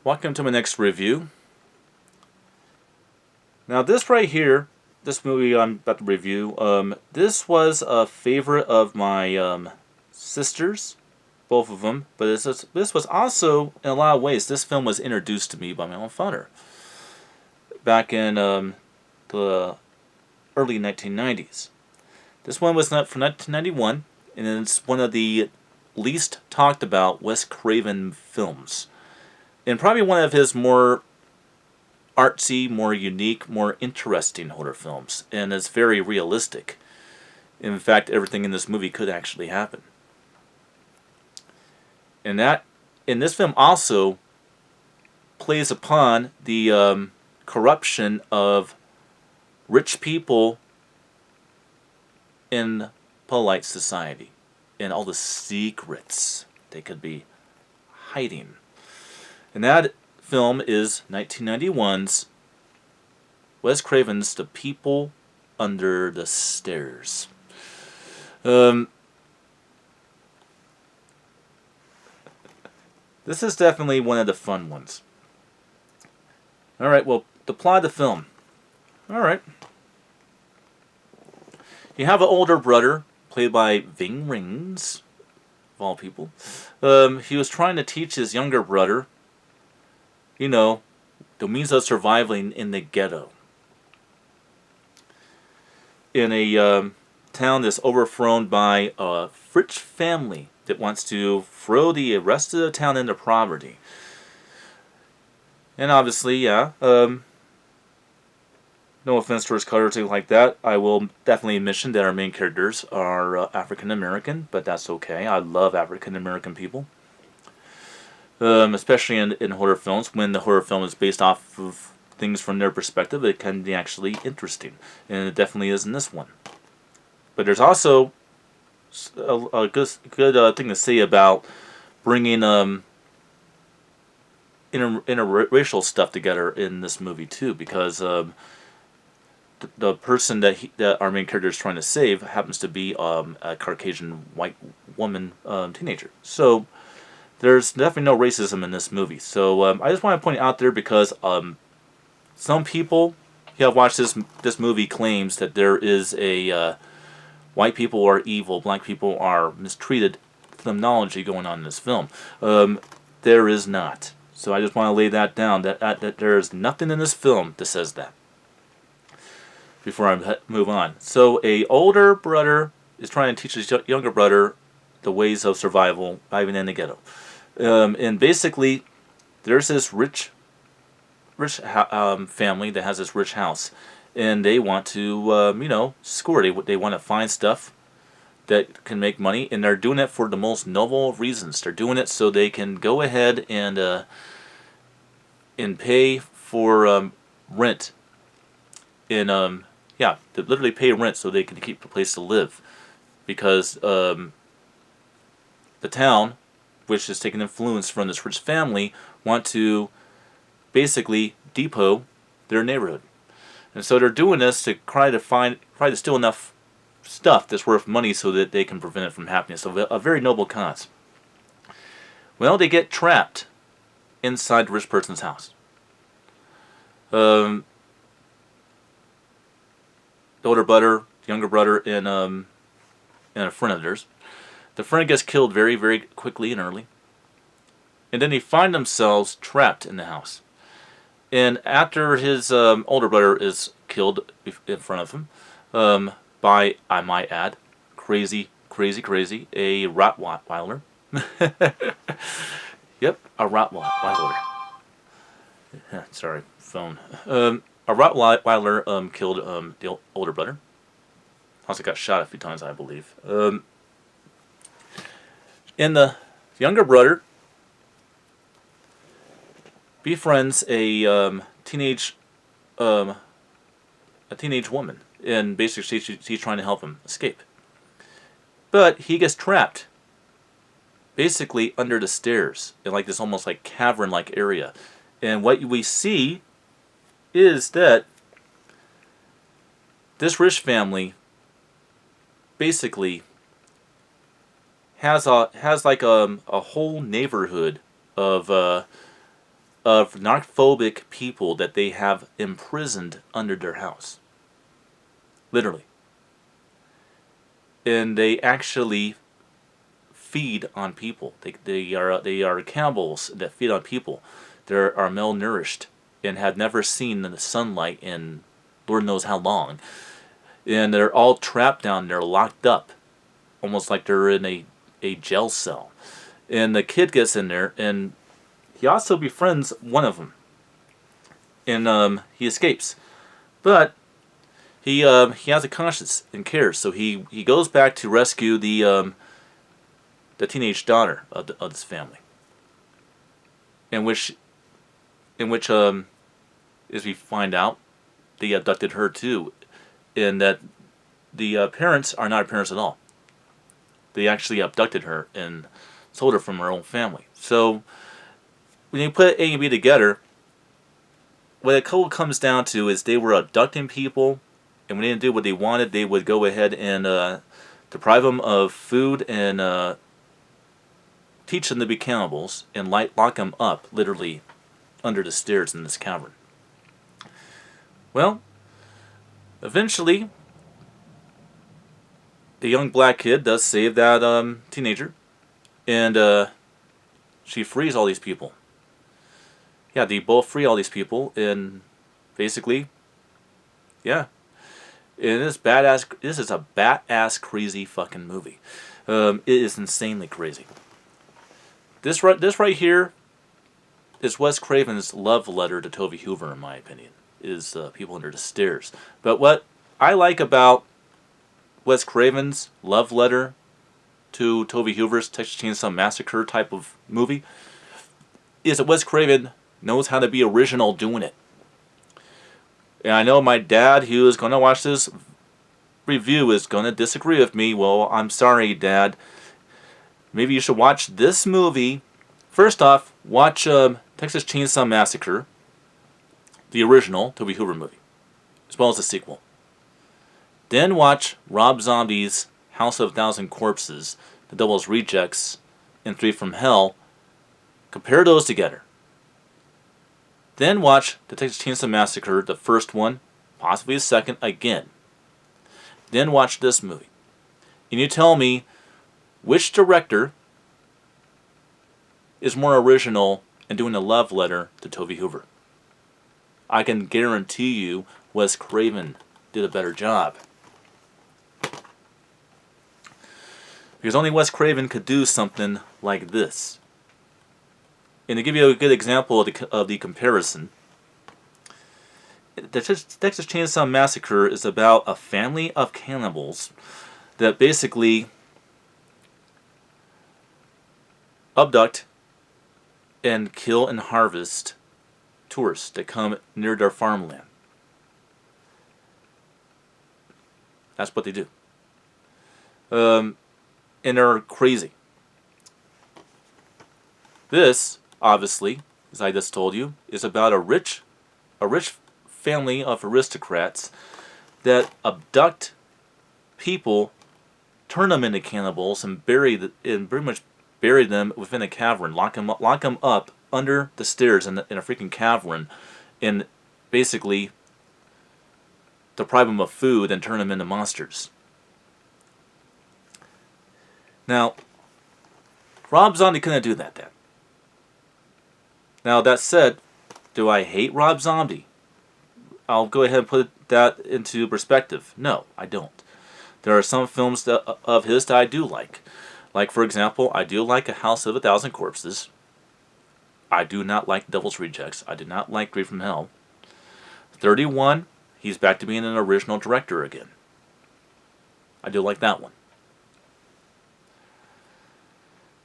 Welcome to my next review. Now this right here, this movie I'm about to review, this was a favorite of my sisters, both of them, but this was also, in a lot of ways, this film was introduced to me by my own father back in the early 1990s. This one was not from 1991, and it's one of the least talked about Wes Craven films. And probably one of his more artsy, more unique, more interesting horror films. And it's very realistic. In fact, everything in this movie could actually happen. And that, in this film also plays upon the corruption of rich people in polite society. And all the secrets they could be hiding. And that film is 1991's Wes Craven's The People Under the Stairs. This is definitely one of the fun ones. Alright, well, the plot of the film. Alright. You have an older brother, played by Ving Rhames, of all people. He was trying to teach his younger brother, the means of surviving in the ghetto. In a town that's overthrown by a rich family that wants to throw the rest of the town into poverty. And obviously, no offense towards color or anything like that, I will definitely mention that our main characters are African American, but that's okay. I love African American people. Especially in horror films, when the horror film is based off of things from their perspective, it can be actually interesting, and it definitely is in this one. But there's also a good thing to say about bringing interracial stuff together in this movie too, because the person that our main character is trying to save happens to be a Caucasian white woman teenager. So there's definitely no racism in this movie. So I just want to point it out there because some people who have watched this movie claims that there is a white people are evil, black people are mistreated terminology going on in this film. There is not. So I just want to lay that down, that there is nothing in this film that says that. Before I move on. So a older brother is trying to teach his younger brother the ways of survival, even in the ghetto. And basically, there's this rich family that has this rich house, and they want to, score. They want to find stuff that can make money, and they're doing it for the most noble of reasons. They're doing it so they can go ahead and pay for rent. And they literally pay rent so they can keep a place to live, because the town, which is taking influence from this rich family, want to basically depot their neighborhood. And so they're doing this to try to steal enough stuff that's worth money so that they can prevent it from happening. So a very noble cause. Well, they get trapped inside the rich person's house. The older brother, younger brother, and a friend of theirs. The friend gets killed very, very quickly and early. And then they find themselves trapped in the house. And after his older brother is killed in front of him, by, I might add, crazy, a Rottweiler. Yep, a Rottweiler. Sorry, phone. A Rottweiler killed the older brother. Also got shot a few times, I believe. And the younger brother befriends a teenage woman, and basically she's trying to help him escape. But he gets trapped, basically under the stairs, in like this almost like cavern-like area. And what we see is that this rich family basically has like a whole neighborhood of of narcophobic people that they have imprisoned under their house. Literally. And they actually feed on people. They are cannibals that feed on people. They are malnourished and have never seen the sunlight in Lord knows how long. And they're all trapped down there, locked up, almost like they're in a jail cell. And the kid gets in there, and he also befriends one of them. And he escapes. But he has a conscience and cares, so he goes back to rescue the teenage daughter of this family. In which as we find out, they abducted her too, and that the parents are not her parents at all. They actually abducted her and sold her from her own family. So when you put A and B together, what a couple comes down to is they were abducting people, and when they didn't do what they wanted, they would go ahead and deprive them of food and teach them to be cannibals and lock them up, literally, under the stairs in this cavern. Well, eventually, the young black kid does save that teenager, and she frees all these people. Yeah, they both free all these people, and basically, yeah, it is badass. This is a badass crazy fucking movie. It is insanely crazy. This right here is Wes Craven's love letter to Tobe Hooper, in my opinion. Is People Under the Stairs. But what I like about Wes Craven's love letter to Tobe Hooper's Texas Chainsaw Massacre type of movie is that Wes Craven knows how to be original doing it. And I know my dad, who is going to watch this review, is going to disagree with me. Well, I'm sorry, Dad. Maybe you should watch this movie. First off, watch Texas Chainsaw Massacre, the original Tobe Hooper movie, as well as the sequel. Then watch Rob Zombie's House of a Thousand Corpses, The Devil's Rejects, and Three from Hell. Compare those together. Then watch the Texas Chainsaw Massacre, the first one, possibly the second, again. Then watch this movie. And you tell me which director is more original in doing a love letter to Tobe Hooper. I can guarantee you Wes Craven did a better job. Because only Wes Craven could do something like this. And to give you a good example of the comparison, the Texas Chainsaw Massacre is about a family of cannibals that basically abduct and kill and harvest tourists that come near their farmland. That's what they do. And they're crazy. This, obviously, as I just told you, is about a rich family of aristocrats that abduct people, turn them into cannibals, and pretty much bury them within a cavern, lock them up under the stairs in a freaking cavern, and basically deprive them of food and turn them into monsters. Now, Rob Zombie couldn't do that then. Now, that said, do I hate Rob Zombie? I'll go ahead and put that into perspective. No, I don't. There are some films of his that I do like. Like, for example, I do like A House of a Thousand Corpses. I do not like Devil's Rejects. I did not like Three from Hell. 31, he's back to being an original director again. I do like that one.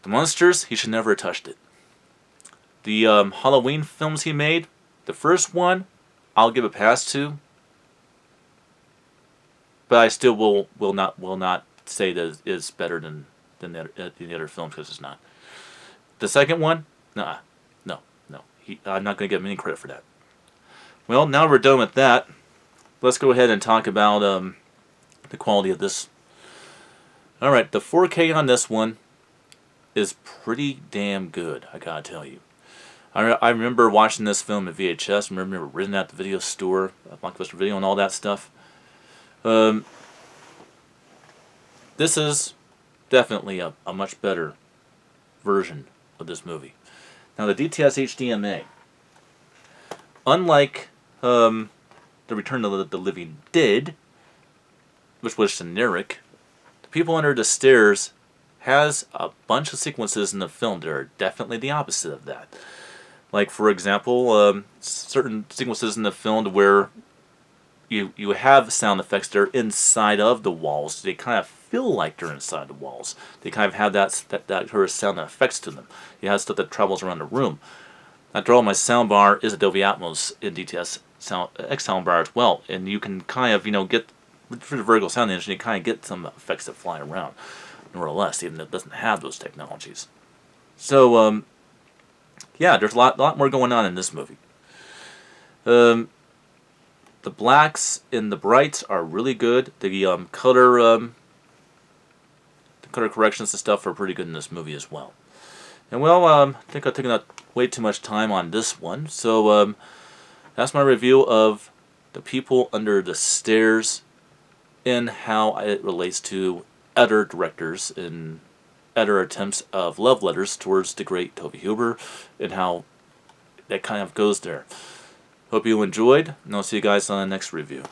The Monsters, he should never have touched it. The Halloween films he made, the first one, I'll give a pass to. But I still will not say that it's better than the other films, because it's not. The second one, no. I'm not going to give him any credit for that. Well, now we're done with that. Let's go ahead and talk about the quality of this. All right, the 4K on this one is pretty damn good, I gotta tell you. I remember watching this film at VHS. I remember renting at the video store, Blockbuster Video, and all that stuff. Um, this is definitely a much better version of this movie. Now, the DTS HDMA, unlike The Return of the Living Dead, which was generic, The People Under the Stairs has a bunch of sequences in the film that are definitely the opposite of that. Like, for example, certain sequences in the film where you have sound effects that are inside of the walls. They kind of feel like they're inside the walls. They kind of have that sort of sound effects to them. You have stuff that travels around the room. After all, my soundbar is a Dolby Atmos in DTS X soundbar as well, and you can kind of get through the vertical sound engine. You kind of get some effects that fly around, more or less, even though it doesn't have those technologies. So yeah, there's a lot more going on in this movie. The blacks and the brights are really good. The color corrections and stuff are pretty good in this movie as well. And well, I think I've taken up way too much time on this one. So that's my review of The People Under the Stairs and how it relates to other directors and other attempts of love letters towards the great Tobe Hooper and how that kind of goes there. Hope you enjoyed, and I'll see you guys on the next review.